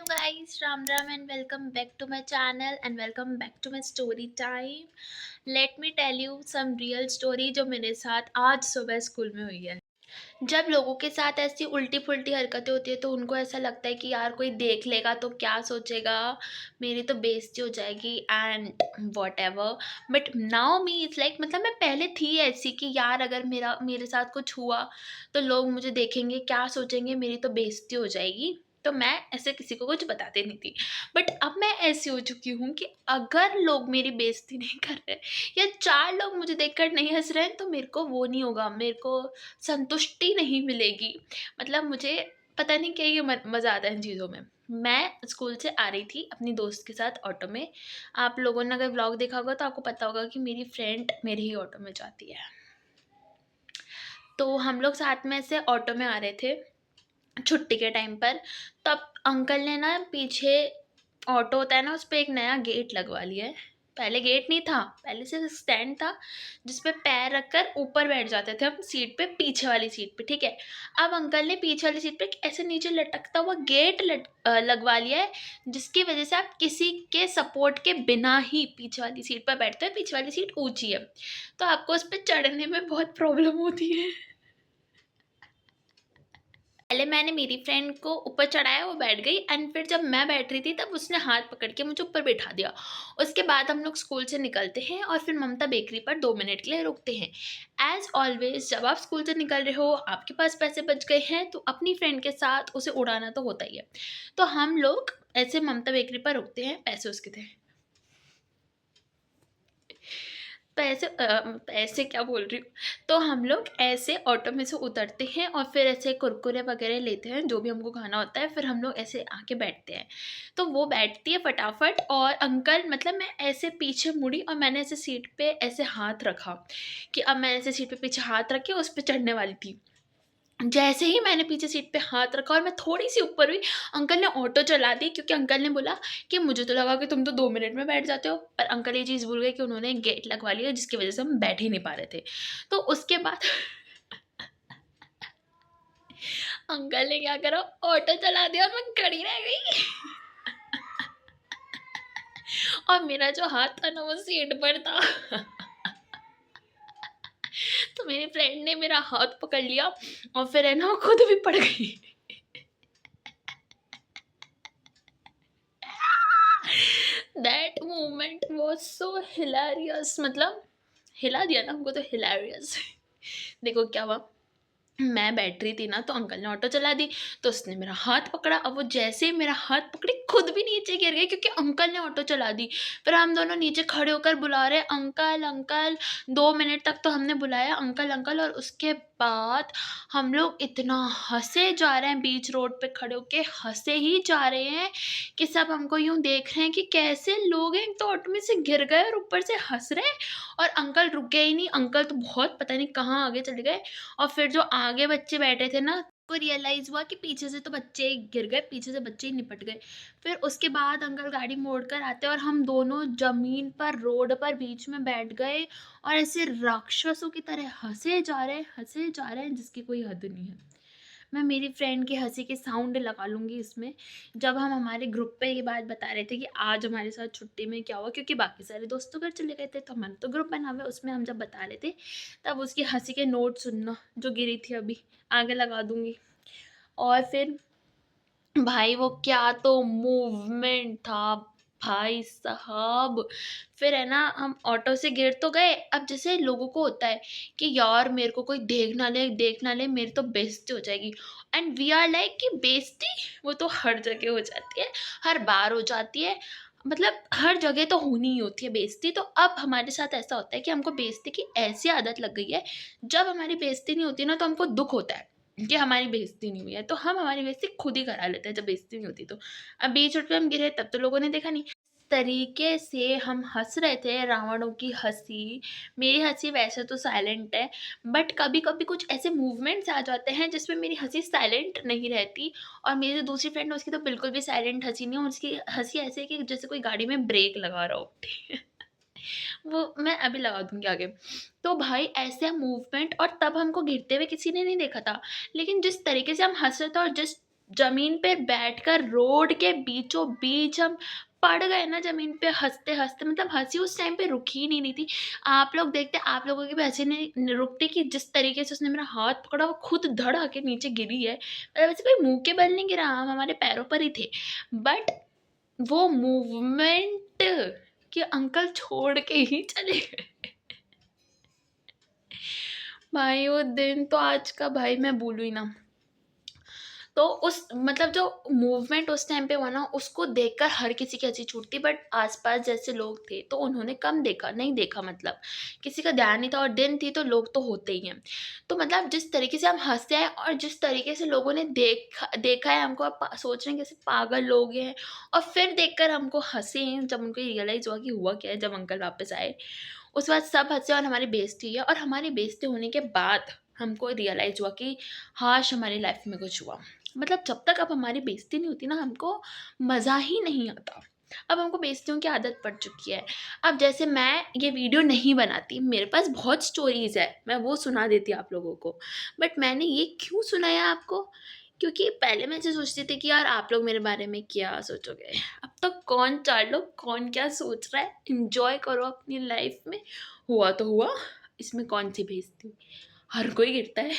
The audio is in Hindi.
guys, Ram Ram and welcome back to my channel and welcome back to my story time. Let me tell you some real story जो मेरे साथ आज सुबह स्कूल में हुई है। जब लोगों के साथ ऐसी उल्टी-फुल्टी हरकतें होती है तो उनको ऐसा लगता है कि यार कोई देख लेगा तो क्या सोचेगा, मेरी तो बेइज़्ज़ती हो जाएगी and whatever. But now me it's like मतलब मैं पहले थी ऐसी कि यार अगर मेरे साथ कुछ हुआ तो लोग मुझे देखेंगे, क्या सोचेंगे, मेरी तो बेइज़्ज़ती हो जाएगी। तो मैं ऐसे किसी को कुछ बताती नहीं थी। बट अब मैं ऐसी हो चुकी हूँ कि अगर लोग मेरी बेइज़्ज़ती नहीं कर रहे या 4 लोग मुझे देखकर नहीं हँस रहे हैं तो मेरे को वो नहीं होगा, मेरे को संतुष्टि नहीं मिलेगी। मतलब मुझे पता नहीं क्या ये मज़ा आता है इन चीज़ों में। मैं स्कूल से आ रही थी अपनी दोस्त के साथ ऑटो में। आप लोगों ने अगर व्लॉग देखा होगा तो आपको पता होगा कि मेरी फ्रेंड मेरे ही ऑटो में जाती है। तो हम लोग साथ में ऐसे ऑटो में आ रहे थे छुट्टी के टाइम पर। तब अंकल ने ना पीछे ऑटो होता है ना, उसपे एक नया गेट लगवा लिया है। पहले गेट नहीं था, पहले सिर्फ़ स्टैंड था जिस पे पैर रखकर ऊपर बैठ जाते थे हम सीट पे, पीछे वाली सीट पे, ठीक है। अब अंकल ने पीछे वाली सीट पे एक ऐसे नीचे लटकता हुआ गेट लगवा लिया है, जिसकी वज़ह से आप किसी के सपोर्ट के बिना ही पीछे वाली सीट पर बैठते हो। पीछे वाली सीट ऊँची है, तो आपको उस पे चढ़ने में बहुत प्रॉब्लम होती है। पहले मैंने मेरी फ्रेंड को ऊपर चढ़ाया, वो बैठ गई एंड फिर जब मैं बैठ रही थी तब उसने हाथ पकड़ के मुझे ऊपर बैठा दिया। उसके बाद हम लोग स्कूल से निकलते हैं और फिर ममता बेकरी पर 2 मिनट के लिए रुकते हैं। एज़ ऑलवेज़ जब आप स्कूल से निकल रहे हो, आपके पास पैसे बच गए हैं तो अपनी फ्रेंड के साथ उसे उड़ाना तो होता ही है। तो हम लोग ऐसे ममता बेकरी पर रुकते हैं, पैसे उसके थे। पैसे क्या बोल रही हूँ। तो हम लोग ऐसे ऑटो में से उतरते हैं और फिर ऐसे कुरकुरे वगैरह लेते हैं, जो भी हमको खाना होता है, फिर हम लोग ऐसे आके बैठते हैं। तो वो बैठती है फटाफट और अंकल मतलब मैं ऐसे पीछे मुड़ी और मैंने ऐसे सीट पे ऐसे हाथ रखा कि अब मैं ऐसे सीट पे पीछे हाथ रख के उस पे चढ़ने वाली थी। जैसे ही मैंने पीछे सीट पे हाथ रखा और मैं थोड़ी-सी ऊपर हुई, अंकल ने ऑटो चला दी क्योंकि अंकल ने बोला कि मुझे तो लगा कि तुम तो 2 मिनट में बैठ जाते हो। पर अंकल ये चीज़ भूल गए कि उन्होंने एक गेट लगवा लिया जिसकी वज़ह से हम बैठ ही नहीं पा रहे थे। तो उसके बाद अंकल ने क्या करा, ऑटो चला दिया और मैं खड़ी रह गई। और मेरा जो हाथ था ना वो सीट पर था। तो मेरी फ्रेंड ने मेरा हाथ पकड़ लिया और फिर है ना वो खुद भी पड़ गई। That moment was so hilarious, मतलब हिला दिया ना हमको, तो हिलेरियस। देखो क्या हुआ, मैं बैठ रही थी ना तो अंकल ने ऑटो चला दी, तो उसने मेरा हाथ पकड़ा। अब वो जैसे ही मेरा हाथ पकड़ी खुद भी नीचे गिर गई क्योंकि अंकल ने ऑटो चला दी। फिर हम दोनों नीचे खड़े होकर बुला रहे अंकल अंकल, 2 मिनट तक तो हमने बुलाया अंकल अंकल। और उसके बाद हम लोग इतना हंसे जा रहे हैं, बीच रोड पे खड़े होके हंसे ही जा रहे हैं कि सब हमको यूं देख रहे हैं कि कैसे लोग हैं, एक तो ऑटो में से गिर गए और ऊपर से हंस रहे हैं। और अंकल रुके ही नहीं, अंकल तो बहुत पता नहीं कहाँ आगे चले गए। और फिर जो आगे बच्चे बैठे थे ना, को रियलाइज़ हुआ कि पीछे से तो बच्चे गिर गए, पीछे से बच्चे ही निपट गए। फिर उसके बाद अंकल गाड़ी मोड़ कर आते और हम दोनों ज़मीन पर, रोड पर बीच में बैठ गए और ऐसे राक्षसों की तरह हँसे जा रहे हैं जिसकी कोई हद नहीं है। मैं मेरी फ्रेंड की हँसी के साउंड लगा लूँगी इसमें, जब हम हमारे ग्रुप पे ये बात बता रहे थे कि आज हमारे साथ छुट्टी में क्या हुआ, क्योंकि बाकी सारे दोस्त तो घर चले गए थे, तो हमारा तो ग्रुप बना हुआ है, उसमें हम जब बता रहे थे, तब उसकी हँसी के नोट सुनना, जो गिरी थी अभी, आगे लगा दूँगी। और फिर भाई वो क्या तो मूवमेंट था भाई साहब। फिर है ना हम ऑटो से गिर तो गए, अब जैसे लोगों को होता है कि यार मेरे को कोई देख ना ले, मेरी तो बेइज्जती हो जाएगी। एंड वी आर लाइक कि बेइज्जती वो तो हर जगह हो जाती है, हर बार हो जाती है, मतलब हर जगह तो होनी ही होती है बेइज्जती। तो अब हमारे साथ ऐसा होता है कि हमको बेइज्जती की ऐसी आदत लग गई है, जब हमारी बेइज्जती नहीं होती ना तो हमको दुःख होता है कि हमारी बेइज्जती नहीं हुई है, तो हम हमारी बेइज्जती खुद ही करा लेते हैं जब बेइज्जती नहीं होती तो। अब बीच रोड पे हम गिरे तब तो लोगों ने देखा नहीं। इस तरीके से हम हँस रहे थे रावणों की हँसी। मेरी हँसी वैसे तो साइलेंट है, बट कभी-कभी कुछ ऐसे मूवमेंट्स आ जाते हैं जिसमें मेरी हँसी साइलेंट नहीं रहती। और मेरी जो दूसरी फ्रेंड है उसकी तो बिल्कुल भी साइलेंट हँसी नहीं है, और उसकी हँसी ऐसी है कि जैसे कोई गाड़ी में ब्रेक लगा रहा हो। वो मैं अभी लगा दूँगी आगे। तो भाई ऐसे मूवमेंट, और तब हमको गिरते हुए किसी ने नहीं देखा था। लेकिन जिस तरीके से हम हँस रहे थे और जिस ज़मीन पे बैठकर रोड के बीचों बीच हम पड़ गए ना ज़मीन पे हँसते-हँसते, मतलब हँसी उस टाइम पे रुक ही नहीं रही थी। आप लोग देखते, आप लोगों की भी हँसी नहीं रुकती कि जिस तरीके से उसने मेरा हाथ पकड़ा वो खुद धड़ आके नीचे गिरी है। मतलब ऐसे कोई मुँह के बल नहीं गिरा, हम हमारे पैरों पर ही थे। बट वो मूवमेंट कि अंकल छोड़ के ही चले गए। भाई वो दिन तो आज का भाई मैं भूलूँ ही ना। तो उस मतलब जो मूवमेंट उस टाइम पे हुआ ना, उसको देखकर हर किसी की हँसी छूटती, बट आस-पास जैसे लोग थे तो उन्होंने कम देखा, नहीं देखा, मतलब किसी का ध्यान नहीं था और दिन थी तो लोग तो होते ही हैं। तो मतलब जिस तरीके से हम हँसे हैं और जिस तरीके से लोगों ने देखा है हमको, अब सोच रहे हैं कैसे पागल लोग हैं, और फिर देखकर हमको हँसे हैं जब उनको रियलाइज़ हुआ कि हुआ क्या है, जब अंकल वापस आए। उसके बाद सब हँसे और हमारी बेइज़्ज़ती हुई है, और हमारी बेइज़्ज़ती होने के बाद हमको रियलाइज़ हुआ कि काश हमारी लाइफ़ में कुछ हुआ। मतलब जब तक अब हमारी बेइज़्ज़ती नहीं होती ना, हमको मज़ा ही नहीं आता। अब हमको बेइज़्ज़तियों की आदत पड़ चुकी है। अब जैसे मैं ये वीडियो नहीं बनाती, मेरे पास बहुत स्टोरीज़ है, मैं वो सुना देती आप लोगों को। बट मैंने ये क्यों सुनाया आपको? क्योंकि पहले मैं ऐसे सोचती थी कि यार आप लोग मेरे बारे में क्या सोचोगे? अब तो कौन 4 लोग कौन क्या सोच रहा है, एन्जॉय करो अपनी लाइफ़ में। हुआ तो हुआ, इसमें कौन-सी बेइज़्ज़ती? हर कोई गिरता है।